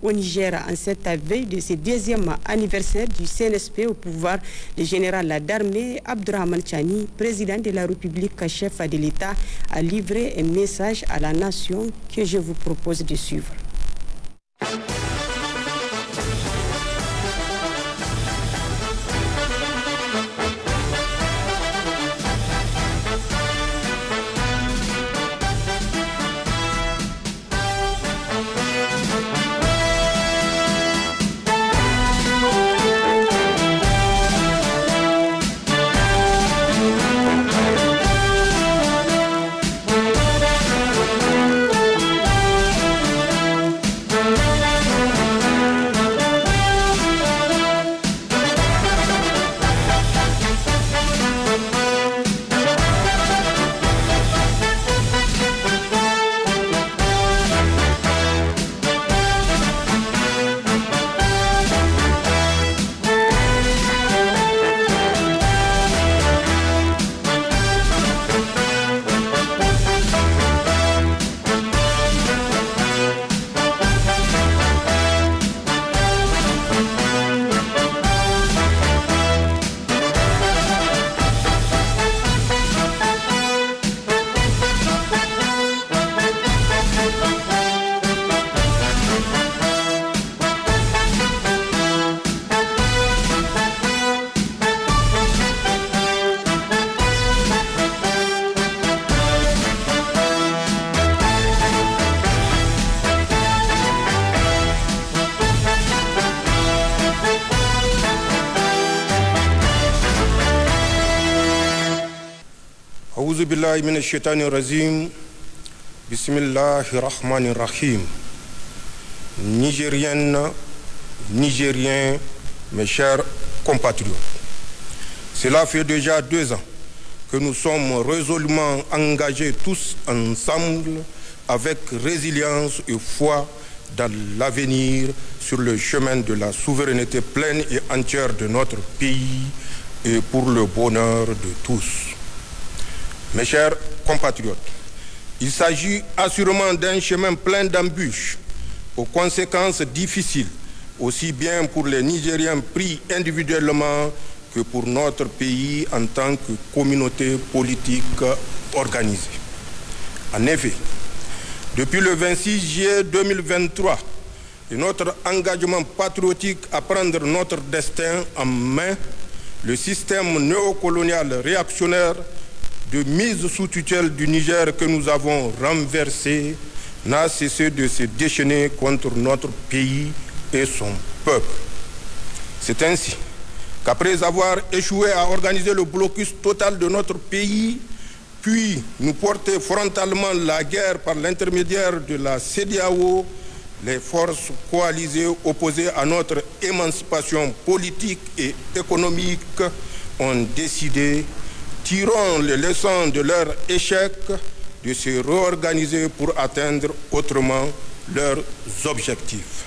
Au Niger, en cette veille de ce 10e anniversaire du CNSP au pouvoir, le général d'armée Abdourahmane Tchani, président de la République, chef de l'État, a livré un message à la nation que je vous propose de suivre. A'oudhu billahi minash shaitani rajim. Bismillahirrahmanirrahim. Nigériennes, Nigériens, mes chers compatriotes. Cela fait déjà 2 ans que nous sommes résolument engagés tous ensemble avec résilience et foi dans l'avenir sur le chemin de la souveraineté pleine et entière de notre pays et pour le bonheur de tous. Mes chers compatriotes, il s'agit assurément d'un chemin plein d'embûches, aux conséquences difficiles, aussi bien pour les Nigériens pris individuellement que pour notre pays en tant que communauté politique organisée. En effet, depuis le 26 juillet 2023, et notre engagement patriotique à prendre notre destin en main, le système néocolonial réactionnaire de mise sous tutelle du Niger que nous avons renversé n'a cessé de se déchaîner contre notre pays et son peuple. C'est ainsi qu'après avoir échoué à organiser le blocus total de notre pays, puis nous porter frontalement la guerre par l'intermédiaire de la CEDEAO, les forces coalisées opposées à notre émancipation politique et économique ont décidé, tirant les leçons de leur échec, de se réorganiser pour atteindre autrement leurs objectifs,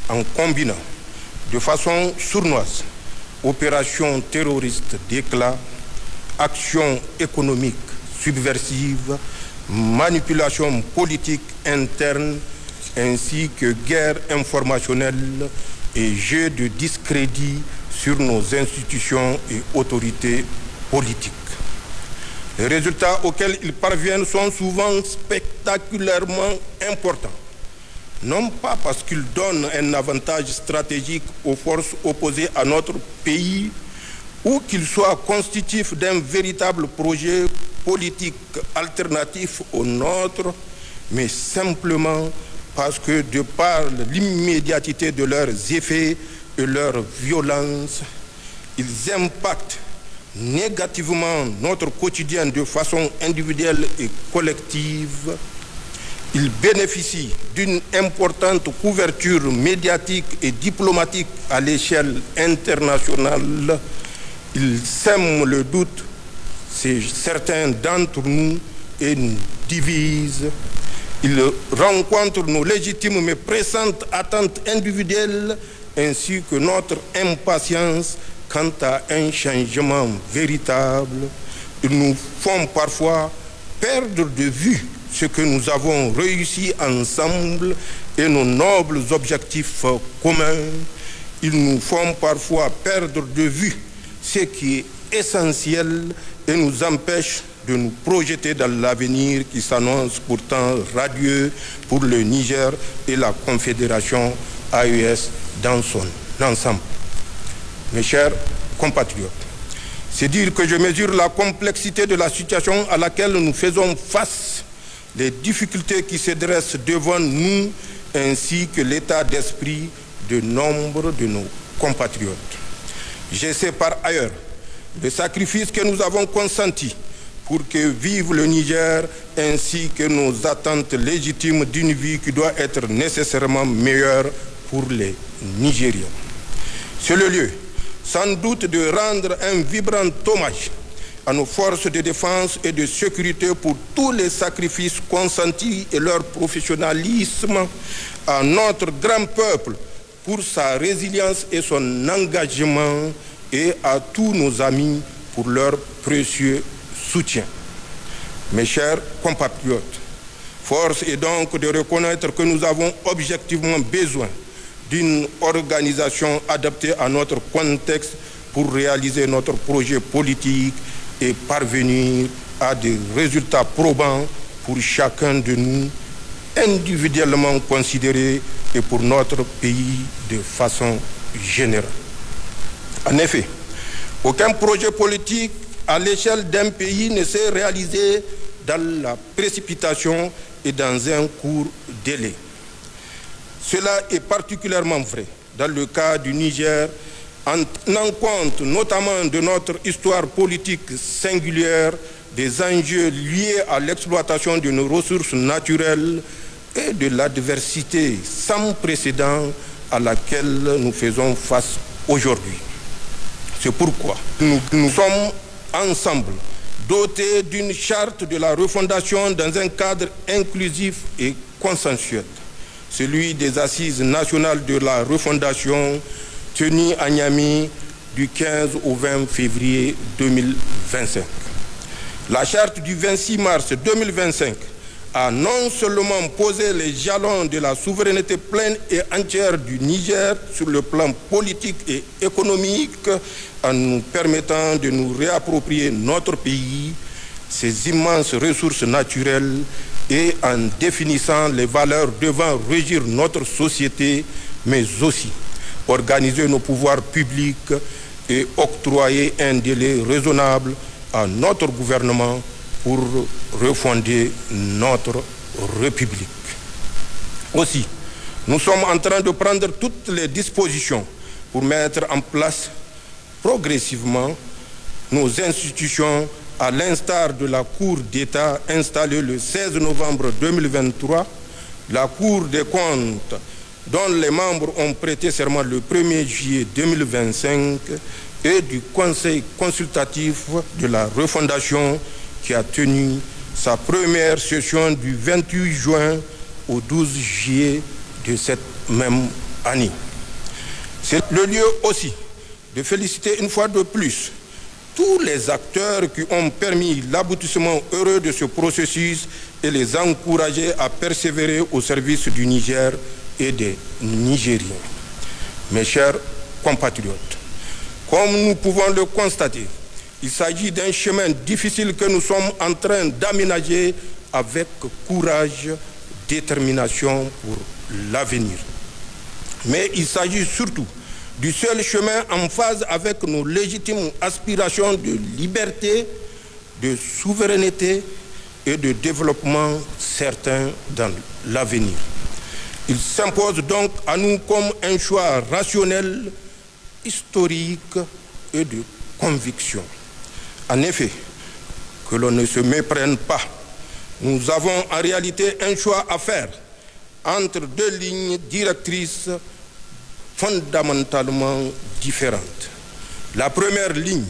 en combinant de façon sournoise opérations terroristes d'éclat, actions économiques subversives, manipulation politique interne, ainsi que guerre informationnelle et jeu de discrédit sur nos institutions et autorités politiques. Les résultats auxquels ils parviennent sont souvent spectaculairement importants, non pas parce qu'ils donnent un avantage stratégique aux forces opposées à notre pays ou qu'ils soient constitutifs d'un véritable projet politique alternatif au nôtre, mais simplement parce que de par l'immédiateté de leurs effets et leur violence, ils impactent négativement notre quotidien de façon individuelle et collective. Ils bénéficient d'une importante couverture médiatique et diplomatique à l'échelle internationale. Ils sèment le doute chez certains d'entre nous et nous divisent. Ils rencontrent nos légitimes mais pressantes attentes individuelles ainsi que notre impatience quant à un changement véritable. Ils nous font parfois perdre de vue ce que nous avons réussi ensemble et nos nobles objectifs communs, ils nous font parfois perdre de vue ce qui est essentiel et nous empêchent de nous projeter dans l'avenir qui s'annonce pourtant radieux pour le Niger et la Confédération AES dans son ensemble. Mes chers compatriotes, c'est dire que je mesure la complexité de la situation à laquelle nous faisons face, les difficultés qui se dressent devant nous, ainsi que l'état d'esprit de nombre de nos compatriotes. Je sais par ailleurs le sacrifice que nous avons consenti pour que vive le Niger, ainsi que nos attentes légitimes d'une vie qui doit être nécessairement meilleure pour les Nigériens. C'est le lieu, sans doute, de rendre un vibrant hommage à nos forces de défense et de sécurité pour tous les sacrifices consentis et leur professionnalisme, à notre grand peuple pour sa résilience et son engagement, et à tous nos amis pour leur précieux soutien. Mes chers compatriotes, force est donc de reconnaître que nous avons objectivement besoin d'une organisation adaptée à notre contexte pour réaliser notre projet politique et parvenir à des résultats probants pour chacun de nous, individuellement considérés, et pour notre pays de façon générale. En effet, aucun projet politique à l'échelle d'un pays ne s'est réalisé dans la précipitation et dans un court délai. Cela est particulièrement vrai dans le cas du Niger, en tenant compte notamment de notre histoire politique singulière, des enjeux liés à l'exploitation de nos ressources naturelles et de l'adversité sans précédent à laquelle nous faisons face aujourd'hui. C'est pourquoi nous sommes ensemble dotés d'une charte de la refondation dans un cadre inclusif et consensuel, celui des Assises nationales de la refondation tenues à Niamey du 15 au 20 février 2025. La charte du 26 mars 2025 a non seulement posé les jalons de la souveraineté pleine et entière du Niger sur le plan politique et économique, en nous permettant de nous réapproprier notre pays, ses immenses ressources naturelles, et en définissant les valeurs devant régir notre société, mais aussi organiser nos pouvoirs publics et octroyer un délai raisonnable à notre gouvernement pour refonder notre République. Aussi, nous sommes en train de prendre toutes les dispositions pour mettre en place progressivement nos institutions, à l'instar de la Cour d'État installée le 16 novembre 2023, la Cour des comptes dont les membres ont prêté serment le 1er juillet 2025 et du Conseil consultatif de la refondation qui a tenu sa première session du 28 juin au 12 juillet de cette même année. C'est le lieu aussi de féliciter une fois de plus tous les acteurs qui ont permis l'aboutissement heureux de ce processus et les encourager à persévérer au service du Niger et des Nigériens. Mes chers compatriotes, comme nous pouvons le constater, il s'agit d'un chemin difficile que nous sommes en train d'aménager avec courage, détermination pour l'avenir. Mais il s'agit surtout du seul chemin en phase avec nos légitimes aspirations de liberté, de souveraineté et de développement certain dans l'avenir. Il s'impose donc à nous comme un choix rationnel, historique et de conviction. En effet, que l'on ne se méprenne pas, nous avons en réalité un choix à faire entre deux lignes directrices fondamentalement différentes. La première ligne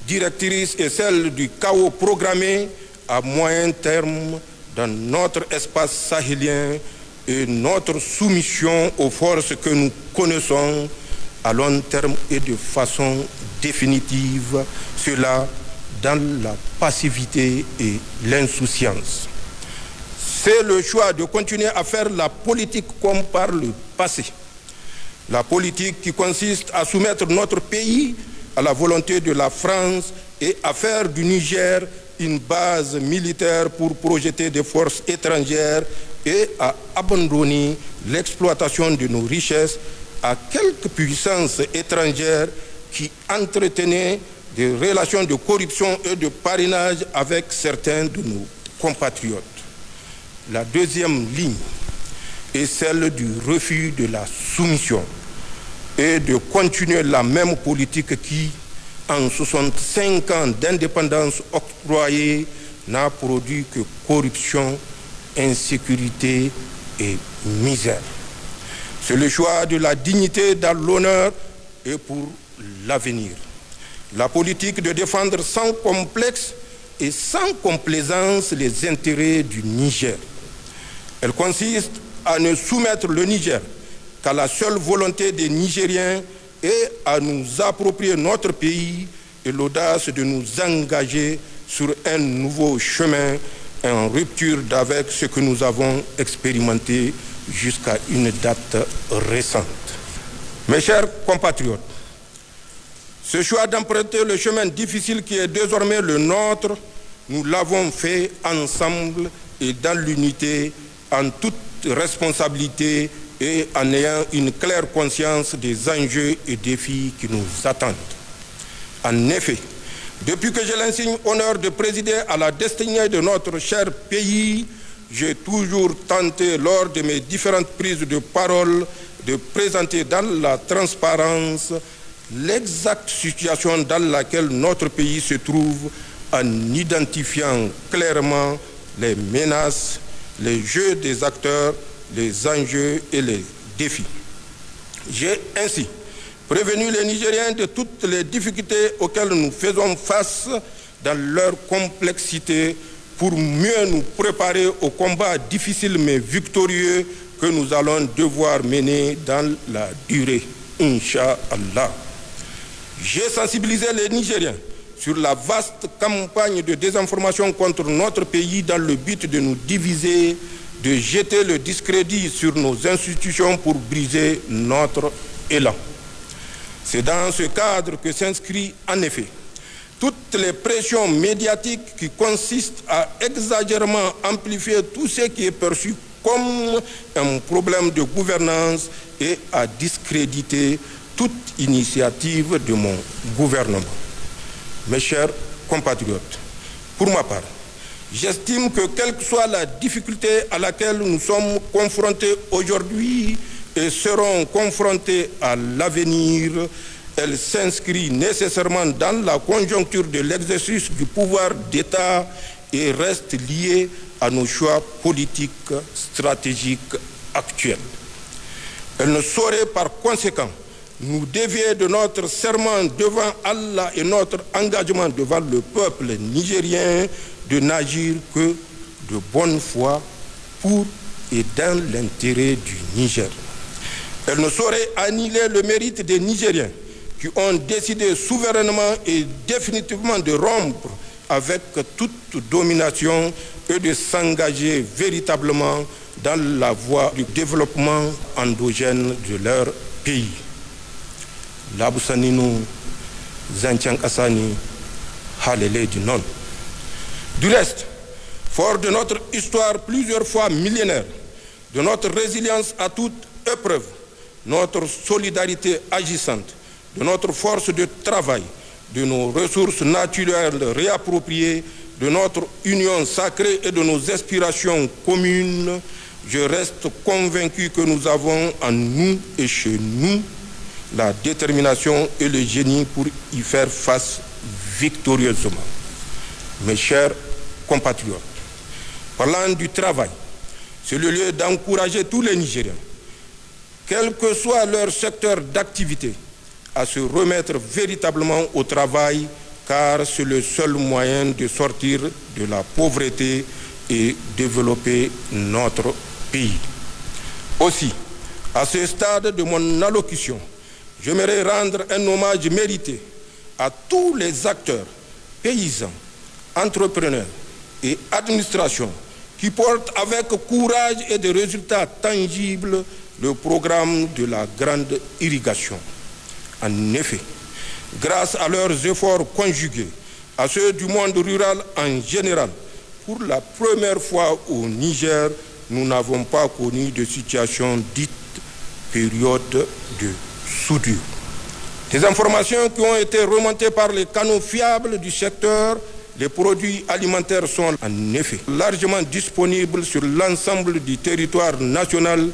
directrice est celle du chaos programmé à moyen terme dans notre espace sahélien et notre soumission aux forces que nous connaissons à long terme et de façon définitive, cela dans la passivité et l'insouciance. C'est le choix de continuer à faire la politique comme par le passé. La politique qui consiste à soumettre notre pays à la volonté de la France et à faire du Niger une base militaire pour projeter des forces étrangères et à abandonner l'exploitation de nos richesses à quelques puissances étrangères qui entretenaient des relations de corruption et de parrainage avec certains de nos compatriotes. La deuxième ligne est celle du refus de la soumission et de continuer la même politique qui, en 65 ans d'indépendance octroyée, n'a produit que corruption, insécurité et misère. C'est le choix de la dignité dans l'honneur et pour l'avenir. La politique de défendre sans complexe et sans complaisance les intérêts du Niger. Elle consiste à ne soumettre le Niger qu'à la seule volonté des Nigériens et à nous approprier notre pays et l'audace de nous engager sur un nouveau chemin en rupture avec ce que nous avons expérimenté jusqu'à une date récente. Mes chers compatriotes, ce choix d'emprunter le chemin difficile qui est désormais le nôtre, nous l'avons fait ensemble et dans l'unité, en toute responsabilité et en ayant une claire conscience des enjeux et défis qui nous attendent. En effet, depuis que j'ai l'insigne honneur de présider à la destinée de notre cher pays, j'ai toujours tenté, lors de mes différentes prises de parole, de présenter dans la transparence l'exacte situation dans laquelle notre pays se trouve en identifiant clairement les menaces, les jeux des acteurs, les enjeux et les défis. J'ai ainsi prévenu les Nigériens de toutes les difficultés auxquelles nous faisons face dans leur complexité pour mieux nous préparer au combat difficile mais victorieux que nous allons devoir mener dans la durée, Inch'Allah. J'ai sensibilisé les Nigériens sur la vaste campagne de désinformation contre notre pays dans le but de nous diviser, de jeter le discrédit sur nos institutions pour briser notre élan. C'est dans ce cadre que s'inscrit en effet toutes les pressions médiatiques qui consistent à exagérément amplifier tout ce qui est perçu comme un problème de gouvernance et à discréditer toute initiative de mon gouvernement. Mes chers compatriotes, pour ma part, j'estime que quelle que soit la difficulté à laquelle nous sommes confrontés aujourd'hui et seront confrontés à l'avenir, elle s'inscrit nécessairement dans la conjoncture de l'exercice du pouvoir d'État et reste liée à nos choix politiques stratégiques actuels. Elle ne saurait par conséquent nous dévier de notre serment devant Allah et notre engagement devant le peuple nigérien de n'agir que de bonne foi pour et dans l'intérêt du Niger. Elle ne saurait annihiler le mérite des Nigériens qui ont décidé souverainement et définitivement de rompre avec toute domination et de s'engager véritablement dans la voie du développement endogène de leur pays. Labousaninu, Zantian Kassani, Halele du non. Du reste, fort de notre histoire plusieurs fois millénaire, de notre résilience à toute épreuve, notre solidarité agissante, de notre force de travail, de nos ressources naturelles réappropriées, de notre union sacrée et de nos aspirations communes, je reste convaincu que nous avons en nous et chez nous la détermination et le génie pour y faire face victorieusement. Mes chers compatriotes, parlant du travail, c'est le lieu d'encourager tous les Nigériens, quel que soit leur secteur d'activité, à se remettre véritablement au travail, car c'est le seul moyen de sortir de la pauvreté et développer notre pays. Aussi, à ce stade de mon allocution, j'aimerais rendre un hommage mérité à tous les acteurs, paysans, entrepreneurs et administrations qui porte avec courage et des résultats tangibles le programme de la grande irrigation. En effet, grâce à leurs efforts conjugués, à ceux du monde rural en général, pour la première fois au Niger, nous n'avons pas connu de situation dite période de soudure. Des informations qui ont été remontées par les canaux fiables du secteur, les produits alimentaires sont en effet largement disponibles sur l'ensemble du territoire national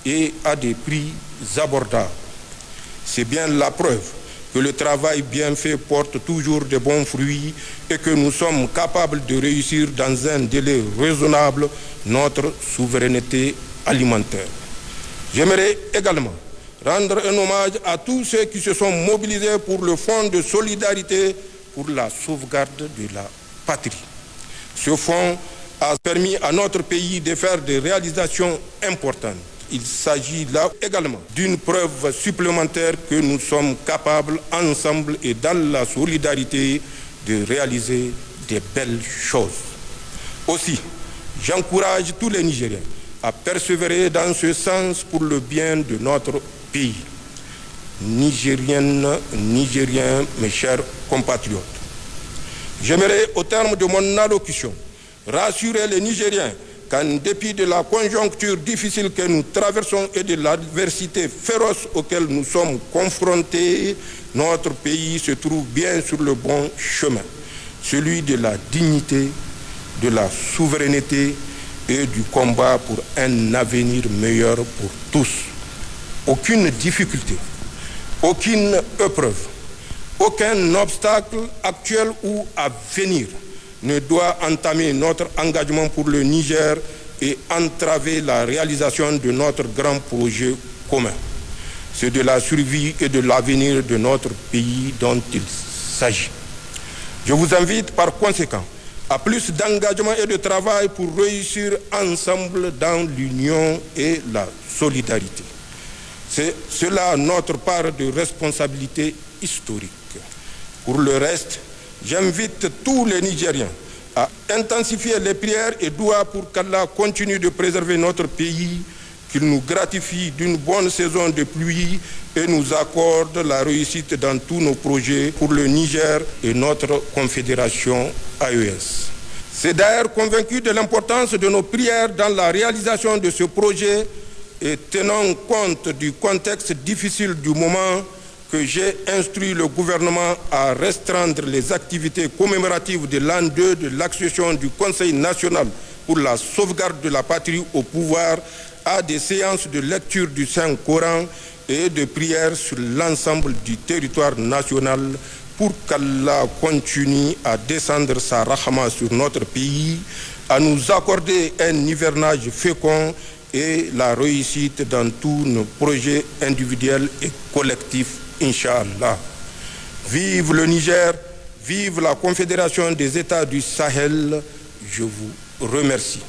et à des prix abordables. C'est bien la preuve que le travail bien fait porte toujours de bons fruits et que nous sommes capables de réussir dans un délai raisonnable notre souveraineté alimentaire. J'aimerais également rendre un hommage à tous ceux qui se sont mobilisés pour le Fonds de solidarité pour la sauvegarde de la patrie. Ce fonds a permis à notre pays de faire des réalisations importantes. Il s'agit là également d'une preuve supplémentaire que nous sommes capables, ensemble et dans la solidarité, de réaliser de belles choses. Aussi, j'encourage tous les Nigériens à persévérer dans ce sens pour le bien de notre pays. Nigériennes, Nigériens, mes chers compatriotes, j'aimerais, au terme de mon allocution, rassurer les Nigériens qu'en dépit de la conjoncture difficile que nous traversons et de l'adversité féroce auquel nous sommes confrontés, notre pays se trouve bien sur le bon chemin, celui de la dignité, de la souveraineté et du combat pour un avenir meilleur pour tous. Aucune difficulté, aucune épreuve, aucun obstacle actuel ou à venir ne doit entamer notre engagement pour le Niger et entraver la réalisation de notre grand projet commun. C'est de la survie et de l'avenir de notre pays dont il s'agit. Je vous invite par conséquent à plus d'engagement et de travail pour réussir ensemble dans l'union et la solidarité. C'est cela notre part de responsabilité historique. Pour le reste, j'invite tous les Nigériens à intensifier les prières et doigts pour qu'Allah continue de préserver notre pays, qu'il nous gratifie d'une bonne saison de pluie et nous accorde la réussite dans tous nos projets pour le Niger et notre confédération AES. C'est d'ailleurs convaincu de l'importance de nos prières dans la réalisation de ce projet et tenant compte du contexte difficile du moment que j'ai instruit le gouvernement à restreindre les activités commémoratives de l'an 2 de l'accession du Conseil national pour la sauvegarde de la patrie au pouvoir à des séances de lecture du Saint-Coran et de prières sur l'ensemble du territoire national pour qu'Allah continue à descendre sa rahma sur notre pays, à nous accorder un hivernage fécond et la réussite dans tous nos projets individuels et collectifs, Inch'Allah. Vive le Niger, vive la Confédération des États du Sahel. Je vous remercie.